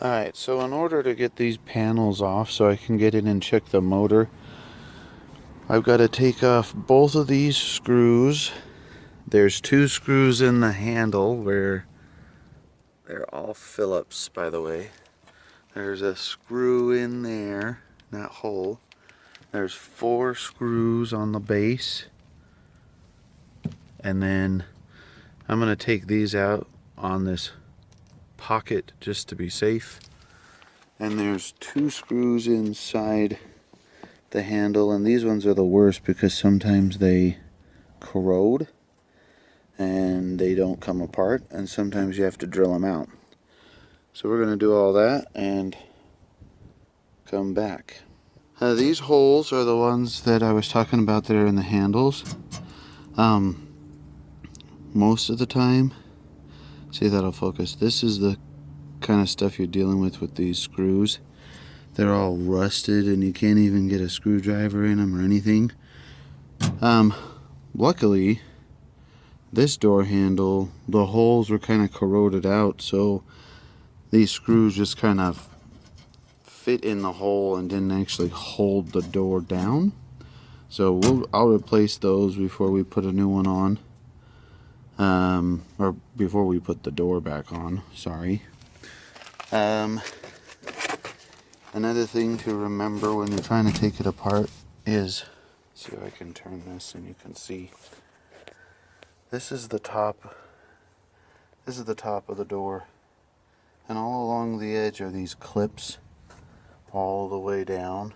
Alright, so in order to get these panels off so I can get in and check the motor, I've got to take off both of these screws. There's 2 screws in the handle where they're all Phillips, by the way. There's a screw in there, that hole. There's 4 screws on the base. And then I'm going to take these out on this pocket just to be safe. And there's 2 screws inside the handle, and these ones are the worst because sometimes they corrode and they don't come apart, and sometimes you have to drill them out. So we're going to do all that and come back. These holes are the ones that I was talking about that are in the handles. Most of the time, see, that'll focus. This is the kind of stuff you're dealing with these screws. They're all rusted and you can't even get a screwdriver in them or anything. Luckily, this door handle, the holes were kind of corroded out, so these screws just kind of fit in the hole and didn't actually hold the door down. So I'll replace those before we put a new one on. Or before we put the door back on, sorry. Another thing to remember when you're trying to take it apart is, see if I can turn this and you can see. This is the top of the door. And all along the edge are these clips all the way down.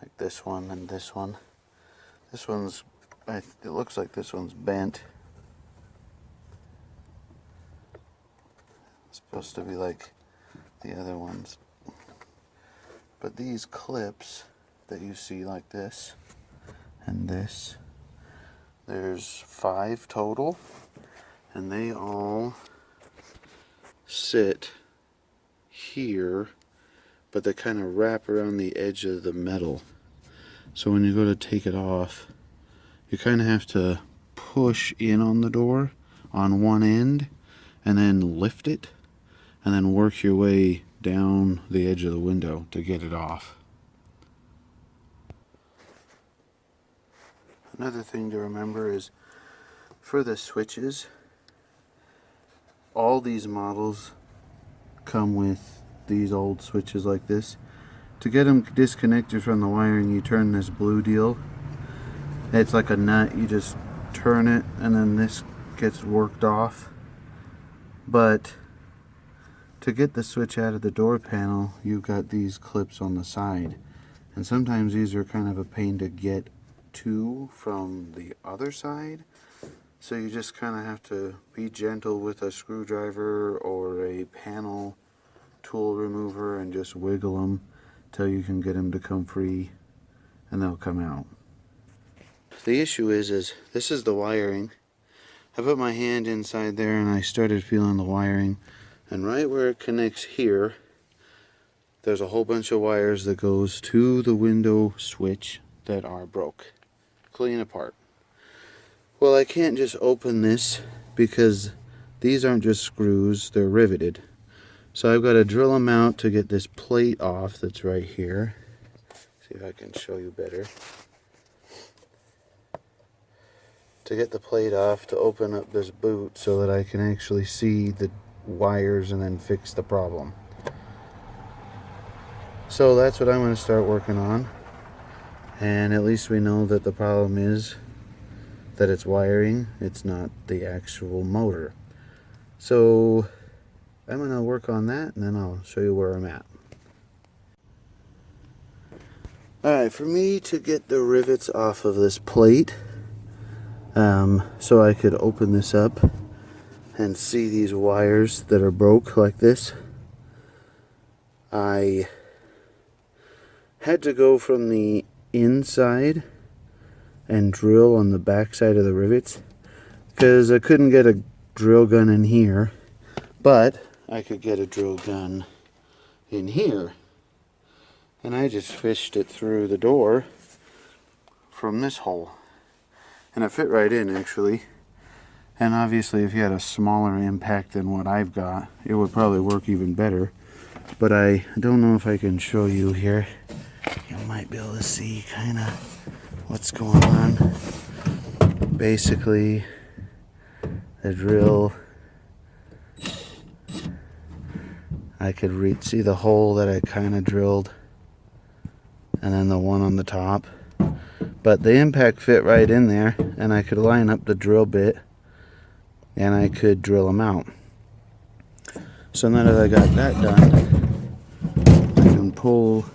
Like this one and this one. This one's, it looks like this one's bent. It's supposed to be like the other ones. But these clips that you see like this and this, there's 5 total, and they all sit here, but they kind of wrap around the edge of the metal. So when you go to take it off, you kind of have to push in on the door on one end and then lift it and then work your way down the edge of the window to get it off. Another thing to remember is for the switches, all these models come with these old switches like this. To get them disconnected from the wiring, you turn this blue deal. It's like a nut, you just turn it and then this gets worked off. But to get the switch out of the door panel, you've got these clips on the side. And sometimes these are kind of a pain to get to from the other side. So you just kind of have to be gentle with a screwdriver or a panel tool remover and just wiggle them till you can get them to come free, and they'll come out. The issue is this is the wiring. I put my hand inside there and I started feeling the wiring, and right where it connects here, there's a whole bunch of wires that goes to the window switch that are broke, clean apart. Well, I can't just open this because these aren't just screws, they're riveted. So I've got to drill them out to get this plate off that's right here. See if I can show you better. To get the plate off to open up this boot so that I can actually see the wires and then fix the problem. So that's what I'm going to start working on. And at least we know that the problem is that it's wiring, it's not the actual motor. So I'm going to work on that and then I'll show you where I'm at. Alright, for me to get the rivets off of this plate, so I could open this up and see these wires that are broke like this, I had to go from the inside and drill on the back side of the rivets because I couldn't get a drill gun in here, but I could get a drill gun in here, and I just fished it through the door from this hole, and it fit right in actually. And obviously if you had a smaller impact than what I've got, it would probably work even better. but I don't know if I can show you here. You might be able to see kind of what's going on. Basically, the drill, I could see the hole that I kind of drilled, and then the one on the top. But the impact fit right in there, and I could line up the drill bit, and I could drill them out. So now that I got that done, I can pull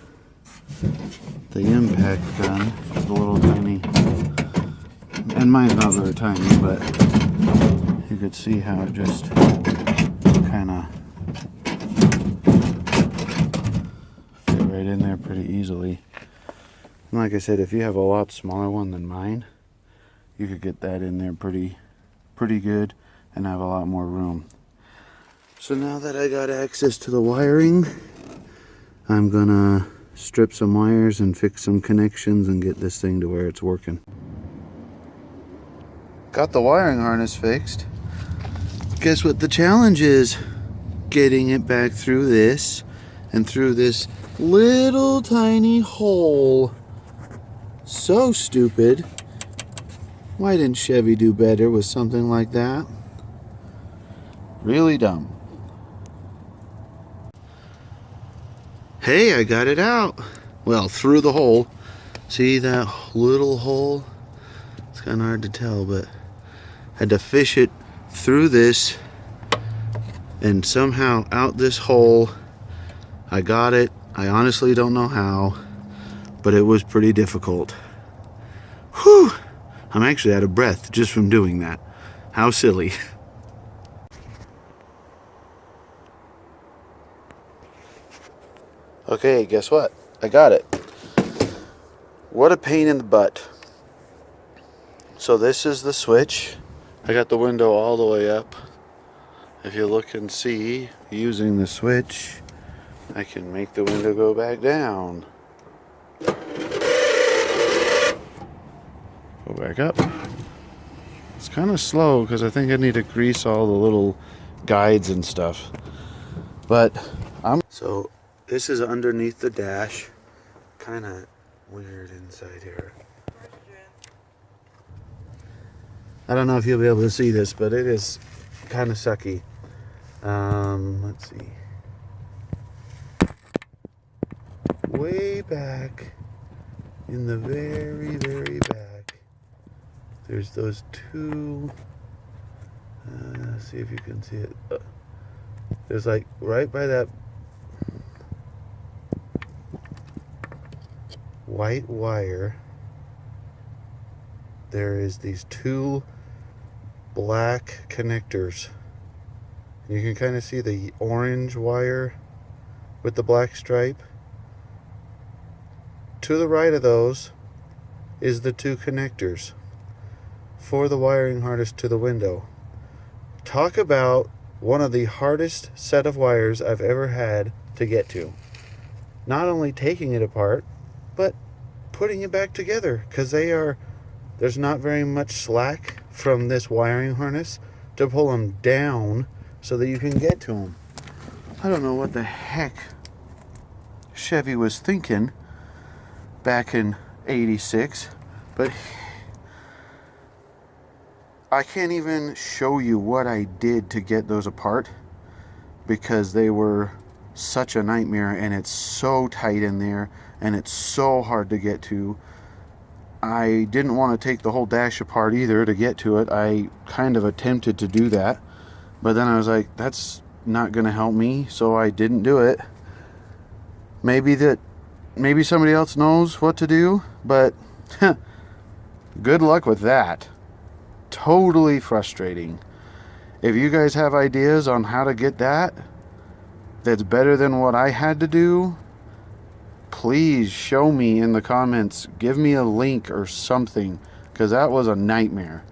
the impact gun, the little tiny, and mine's not very tiny, but you could see how it just kind of fit right in there pretty easily. And like I said, if you have a lot smaller one than mine, you could get that in there pretty good and have a lot more room. So now that I got access to the wiring, I'm gonna strip some wires and fix some connections and get this thing to where it's working. Got the wiring harness fixed. Guess what the challenge is? Getting it back through this and through this little tiny hole. So stupid. Why didn't Chevy do better with something like that? Really dumb. Hey, I got it out. Well, through the hole. See that little hole? It's kind of hard to tell, but I had to fish it through this and somehow out this hole. I got it. I honestly don't know how, but it was pretty difficult. Whew! I'm actually out of breath just from doing that. How silly. Okay, guess what? I got it. What a pain in the butt. So this is the switch. I got the window all the way up. If you look and see, using the switch, I can make the window go back down. Go back up. It's kind of slow because I think I need to grease all the little guides and stuff. But so this is underneath the dash. Kind of weird inside here. I don't know if you'll be able to see this, but it is kind of sucky. Let's see. Way back in the very, very back, there's those two. See if you can see it. There's like right by that white wire, there is these two black connectors. You can kind of see the orange wire with the black stripe. To the right of those is the two connectors for the wiring harness to the window. Talk about one of the hardest set of wires I've ever had to get to. Not only taking it apart, but putting it back together, because there's not very much slack from this wiring harness to pull them down so that you can get to them. I don't know what the heck Chevy was thinking back in '86, but I can't even show you what I did to get those apart because they were such a nightmare, and it's so tight in there and it's so hard to get to. I didn't want to take the whole dash apart either to get to it. I kind of attempted to do that, but then I was like, that's not going to help me, so I didn't do it. Maybe somebody else knows what to do, but good luck with that. Totally frustrating. If you guys have ideas on how to get that's better than what I had to do, please show me in the comments. Give me a link or something, because that was a nightmare.